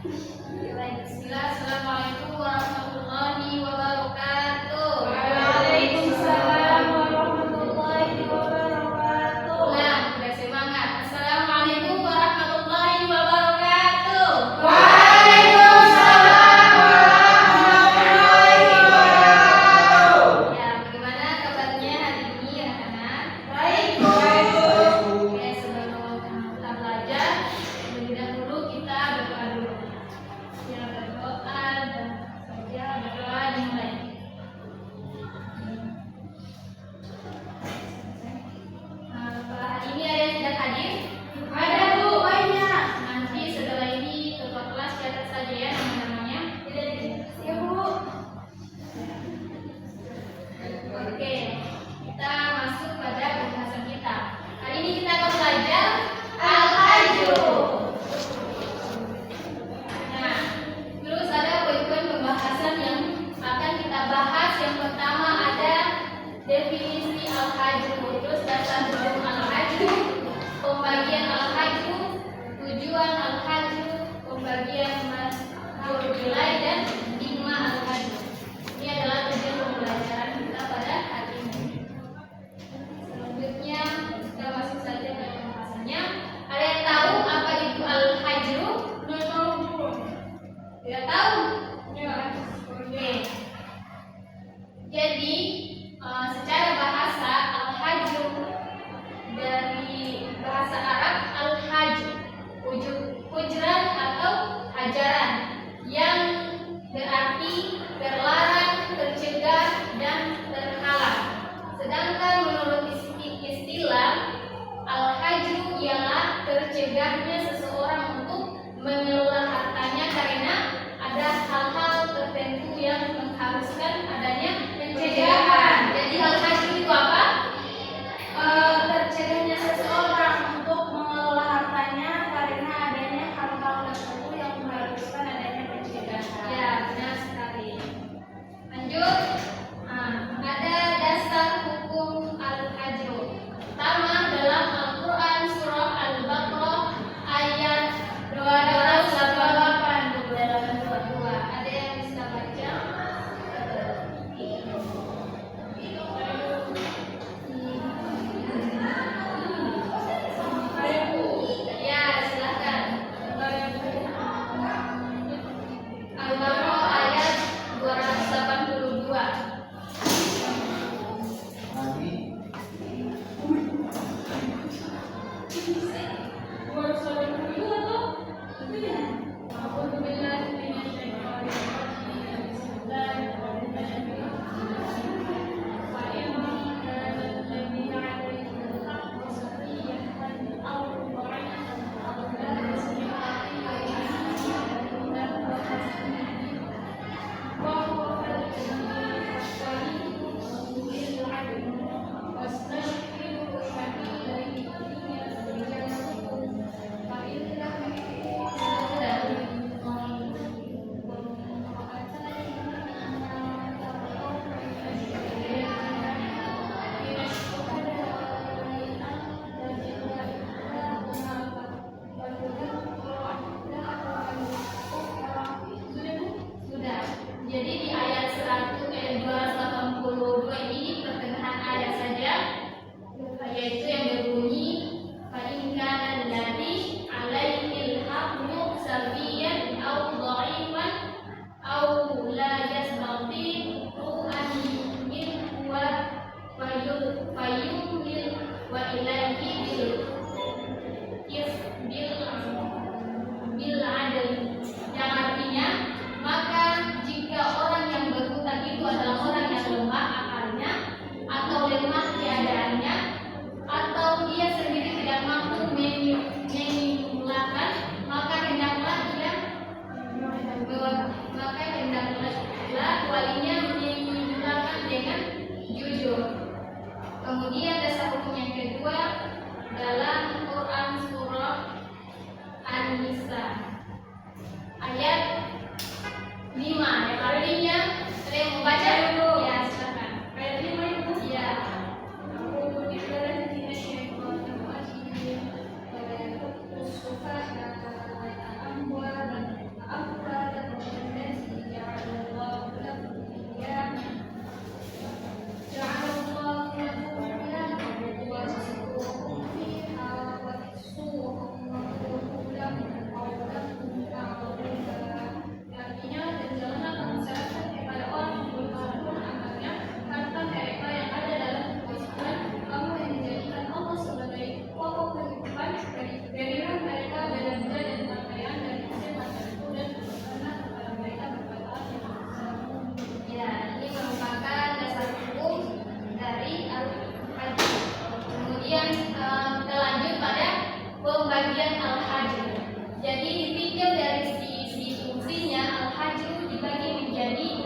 Bismillah. Assalamualaikum warahmatullahi wabarakatuh. Waalaikumsalam warahmatullahi wabarakatuh. Ulang, udah semangat. Assalamualaikum warahmatullahi wabarakatuh. Waalaikumsalam warahmatullahi wabarakatuh. Ya, bagaimana kabarnya hari ini anak-anak? Baik, Oke, sebelum kita belajar, terlebih dahulu kita berdoa dulu. Ya, berdoa dan saja berdoa dimulai. Pak, hari ini ada yang tidak hadir? Ada Bu, banyak. Nanti setelah ini ketua kelas catat saja ya nama-namanya. Ya Bu. Oke, kita masuk pada pembahasan kita. Hari ini kita akan belajar Al-Hajj. Nah, terus ada poin-poin pembahasan yang akan kita bahas. Yang pertama ada definisi Al-Hajj, terus dasar hukum Al-Hajj, pembagian Al-Hajj, tujuan Al-Hajj, pembagian majur nilai dan hikmah Al-Hajj. Ini adalah tujuan pembelajaran kita pada hari ini. Selanjutnya kita masuk saja ke pembahasannya. Ada yang tahu apa itu Al-Hajj? Nggak tahu Bu. Tidak tahu? Ya. Oke. Jadi secara bahasa Al-Hajj dari bahasa Arab Al-Hajj, ujran atau hajaran, yang berarti terlarang, tercegah dan terhalang. Sedangkan menurut istilah Al-Hajj ialah tercegahnya seseorang untuk mengelola hartanya karena ada hal-hal tertentu yang mengharuskan adanya pencegahan. Jadi Al-Hajj itu apa? Tercegahnya seseorang untuk mengelola hartanya karena adanya hal-hal tertentu yang mengharuskan adanya pencegahan. Ya, benar sekali. Lanjut. Ada dasar hukum Al-Hajj. Pertama, dalam Al-Quran surah Al-Baqarah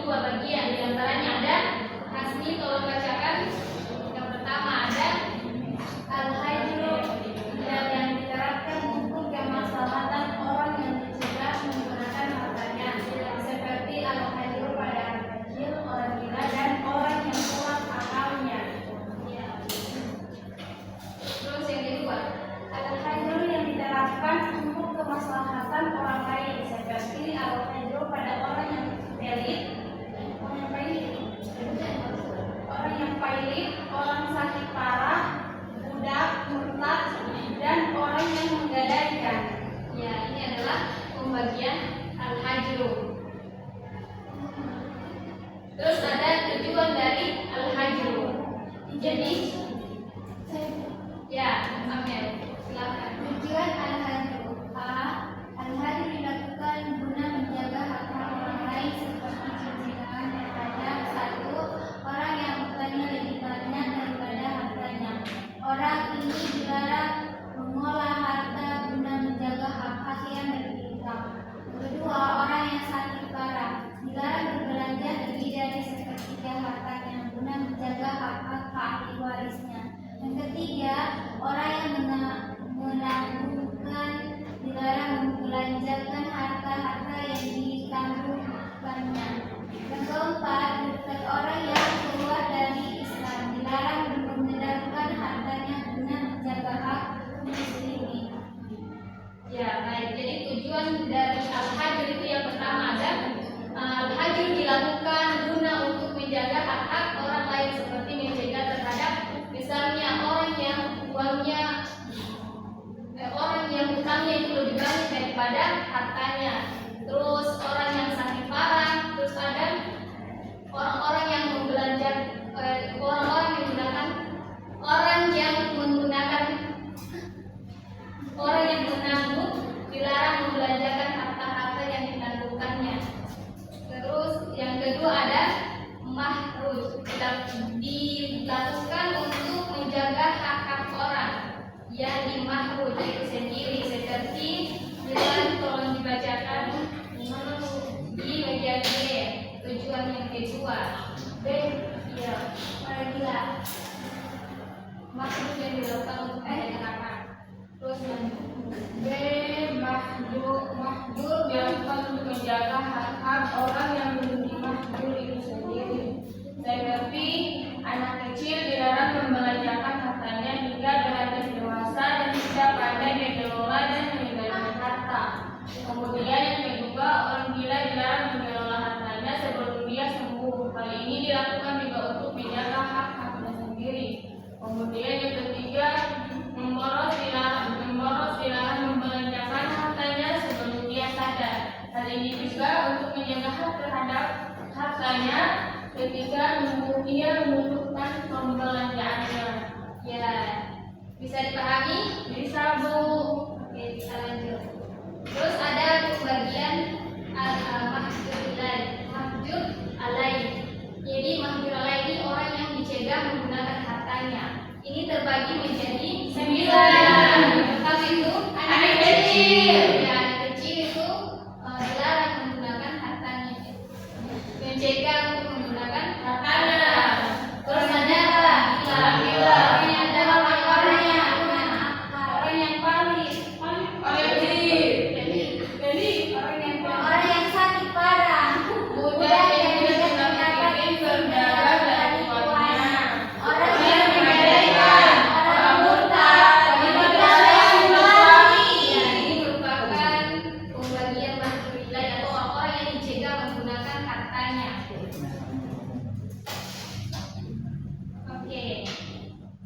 dua bagian. Di antaranya ada Hasni, tolong bacakan. Yang pertama ada Al-hajru yang diterapkan untuk kemaslahatan orang yang dicegah menggunakan hartanya, seperti al-hajru pada anak kecil, orang gila, dan orang yang kuat akalnya. Terus yang kedua, Al-hajru yang diterapkan untuk kemaslahatan orang lain, seperti al-hajru pada orang yang pelit, orang yang pailit, orang sakit parah, budak, murtad, dan orang yang menggadaikan. ya ini adalah pembagian al-hajru. Terus ada tujuan dari al-hajru. Jadi, ya, Amel, silakan. Tujuan al-hajru. A. Al-hajru dilakukan guna menjaga hak-hak orang lain seperti pencegahan terhadap satu orang yang hutangnya lebih banyak daripada hartanya. Orang ini dilarang mengolah harta guna menjaga hak-hak yang berhutang. Kedua, orang yang sakit parah dilarang berbelanja lebih dari sepertiga hartanya guna menjaga hak-hak ahli warisnya. Yang ketiga, orang yang menangguhkan dilarang membelanjakan harta-harta yang ditangguhkannya. Yang keempat, orang yang keluar dari Islam dilarang mengedarkan hartanya guna menjaga hak muslimin. Ya, baik. Jadi tujuan dari al-hajr itu yang pertama ada al-hajr dilakukan guna untuk menjaga hak-hak orang lain seperti mencegah terhadap misalnya orang yang hutangnya itu lebih banyak daripada hartanya. Terus orang yang sakit parah, terus ada orang-orang yang orang yang menangguh dilarang membelanjakan harta-harta yang ditangguhkannya. Terus yang kedua ada mahruj, dilakukan untuk menjaga hak-hak orang yang dimahruj itu sendiri, seperti dengan tolong dibacakan di bagian B. Tujuan yang kedua B, ya, orang gila, mahruj yang dilakukan untuk menjaga hak-hak. Terus B. Mahjur dilakukan untuk menjaga hak-hak orang yang belum dimahjur itu sendiri, seperti anak kecil dilarang membelanjakan hartanya hingga beranjak dewasa dan tidak pandai mengelola dan mengendalikan harta. Kemudian yang kedua, orang gila dilarang mengelola hartanya sebelum dia sembuh. Hal ini dilakukan juga untuk menjaga hak-haknya sendiri. Kemudian yang ketiga, memboros dilarang membelanjakan hartanya sebelum dia sadar. Hal ini juga untuk menjaga hak terhadap hartanya ketika dia membutuhkan pembelanjaannya. ya, bisa dipahami? Bisa, Bu. Oke, bisa lanjut. Terus ada pembagian mahjur alai. Jadi mahjur alai ini orang yang dicegah menggunakan hartanya. Ini terbagi menjadi 9. Pertama itu anak kecil. Ya, anak kecil itu dilarang menggunakan hartanya. Mencegah untuk menggunakan hartanya. Terus ada gila. Ini ada orang yang palit. Orang yang sakit parah, budak yang tidak mendapatkan saudara dari tuannya, orang yang menggadaikan, orang murtad, orang yang lagi. Ya, ini merupakan pembagian mahjur ilai atau orang-orang yang dicegah menggunakan hartanya. Oke.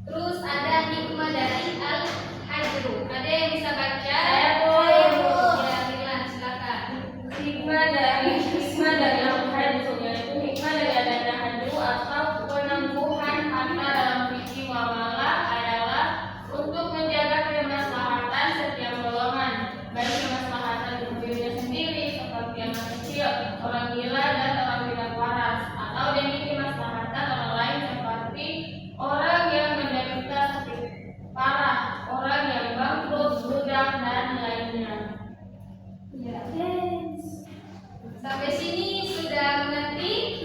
Terus ada hikmah dari al-hajru. Ada yang bisa baca? Saya, Bu. Ya, Milan, silakan. Hikmah dari al-hajru, yaitu hikmah dari adanya hajru atau penangguhan harta dalam fikih muamalah adalah untuk menjaga kemaslahatan setiap golongan, baik kemaslahatan untuk dirinya sendiri seperti anak kecil, orang gila, dan orang tidak waras, atau demi kemaslahatan orang lain seperti orang yang menderita sakit parah, orang yang bangkrut, budak, dan lainnya. Ya. Sampai sini sudah mengerti?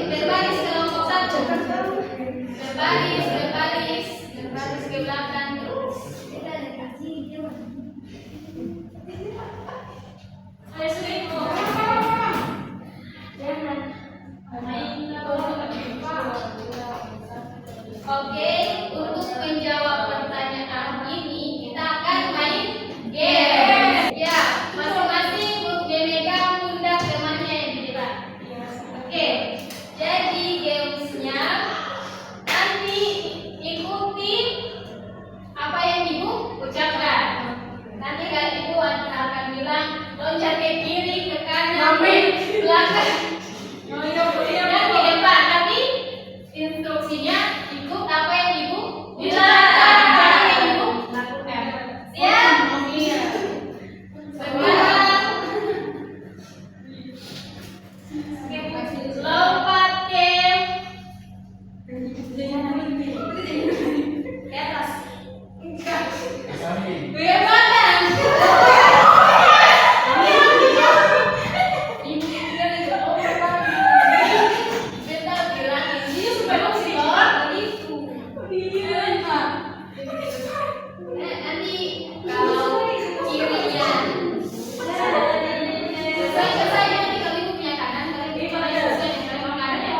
berbaris kelompok 1. Berbaris ke belakang terus. Ayo sudah. Oke, untuk menjawab pertanyaan ini kita akan main game. Ya, masing-masing memegang pundak temannya yang di depan. Oke, jadi gamesnya nanti ikuti apa yang ibu ucapkan. Nanti kan ibu akan bilang loncat ke kiri, ke kanan, ke belakang. Dan di depan nanti instruksinya ikut apa yang ibu bilang. Apa yang ibu lakukan. Siap? Sekarang lompat ke atas. Belakang. Nanti kalau kirinya sesuai saja, nanti kalau ibu punya kanan, kalian sesuai dengan kanan ya.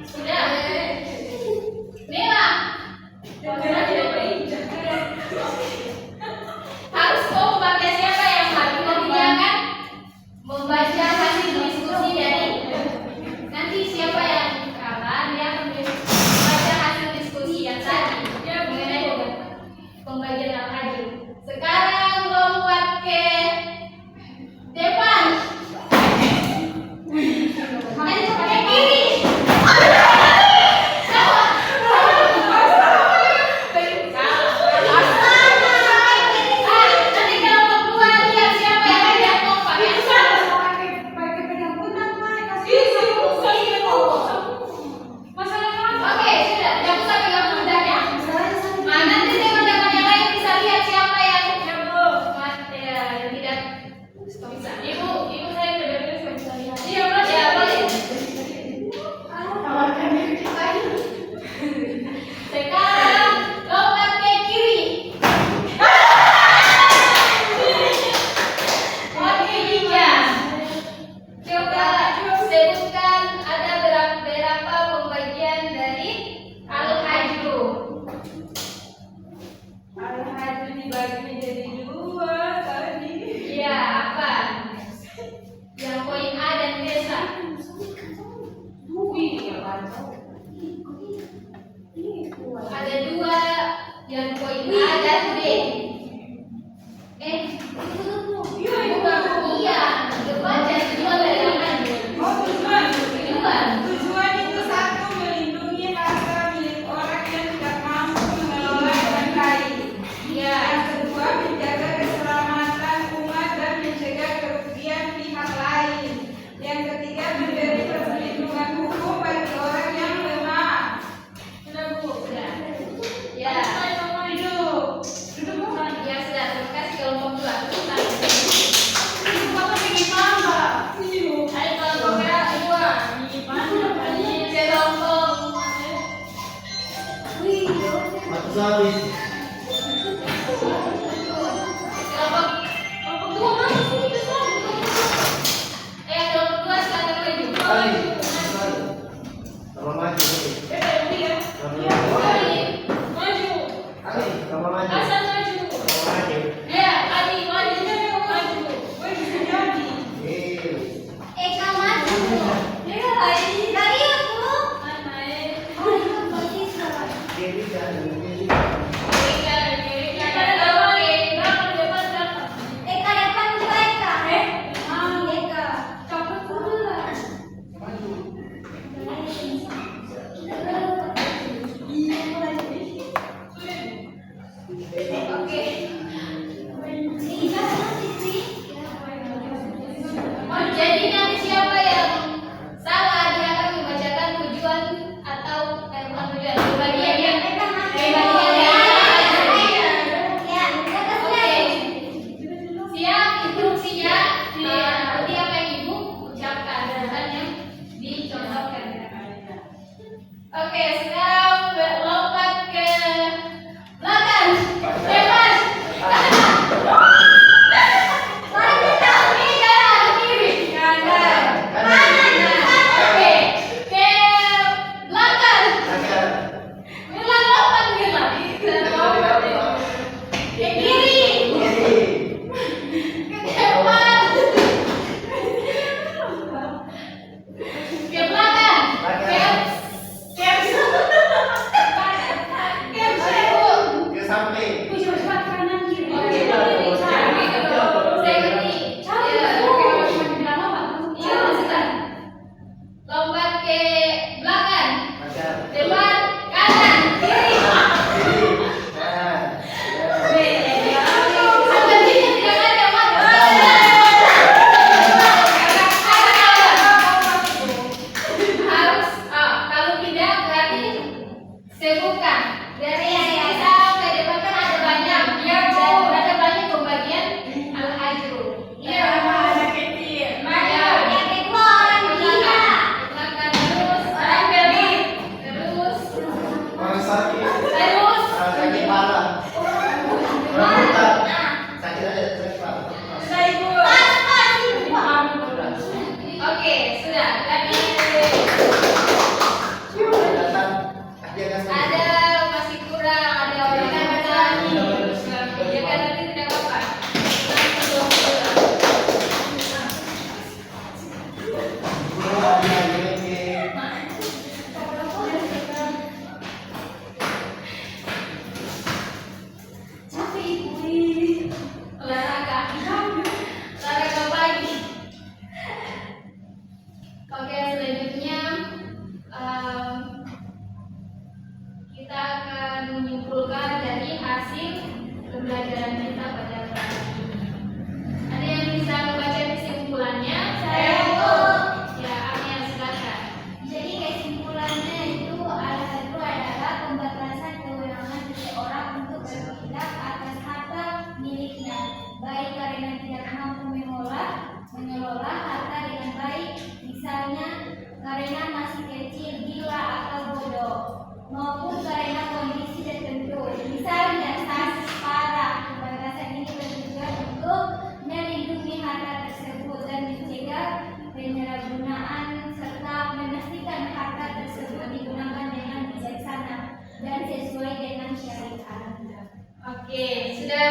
Sudah. Nela. Harus kompak ya, siapa yang maju nantinya kan membaca hasil diskusi dari nanti siapa yang kalah dia akan membaca hasil diskusi yang tadi mengenai pembagian al-hajr. Sekarang lompat ke depan. Ke kiri. Nanti kelompok 2 lihat siapa yang tidak kompak ya. Oke, sudah. Jangan usah pegang pundak ya. Nah, nanti teman-teman yang lain bisa lihat siapa yang tidak bisa. Ibu saya benar-benar bisa lihat. Iya, boleh. Sekarang lompat ke kiri. Oke, Dija. Coba sebutkan ada berapa pembagian dari al-hajr. Al-hajr dibagi menjadi 2 tadi. Iya, apa? Yang poin A dan B. Ada 2 yang poin A dan B. Bukan. Iya, kebaca 2 dari al-hajr. Tujuan itu 1, melindungi harta milik orang yang tidak mampu mengelola dengan baik. Iya. Yang kedua, menjaga keselamatan umat dan mencegah kerugian pihak lain. Yang ketiga, memberi perlindungan hukum bagi orang yang lemah. Sudah, Bu? Sudah. Ya. Duduk. Ya sudah, terima kasih kelompok 2. Ayo kelompok 2. Kelompok 2 mana sih itu kelompok 2 silakan maju. Hasan maju. Ya, Adi maju. Bisa jadi. Eka maju. Dari aku. Mana? dari sini sampai depan kan ada banyak. Iya, Bu. Dan ada banyak pembagian al-hajru. Iya, anak kecil. Maju. Yang kedua orang gila. Makan terus. Orang gendut. Terus. Orang sakit. Terus. Orang sakit parah. Orang buta. Sakit aja, sakit parah. Sudah, Ibu. Oke, sudah. Tadi Datang, dia kasih. ada masih kurang, ada orang yang berani. Ya kan nanti tidak apa-apa. Langsung pulang. Pulang, dia gini. Olahraga. Olahraga pagi. Oke, selanjutnya kita akan menyimpulkan dari hasil pembelajaran kita pada hari ini. Ada yang bisa membaca kesimpulannya? Saya, Bu. Ya, Amel, silakan. Jadi kesimpulannya itu adalah pembatasan kewenangan seseorang untuk bertindak atas harta miliknya, baik karena tidak mampu mengelola harta dengan baik, misalnya karena masih kecil, gila atau bodoh, maupun karena kondisi tertentu, misalnya sakit parah. Pembatasan ini bertujuan untuk melindungi harta tersebut dan mencegah penyalahgunaan serta memastikan harta tersebut digunakan dengan bijaksana dan sesuai dengan syariat. Oke, sudah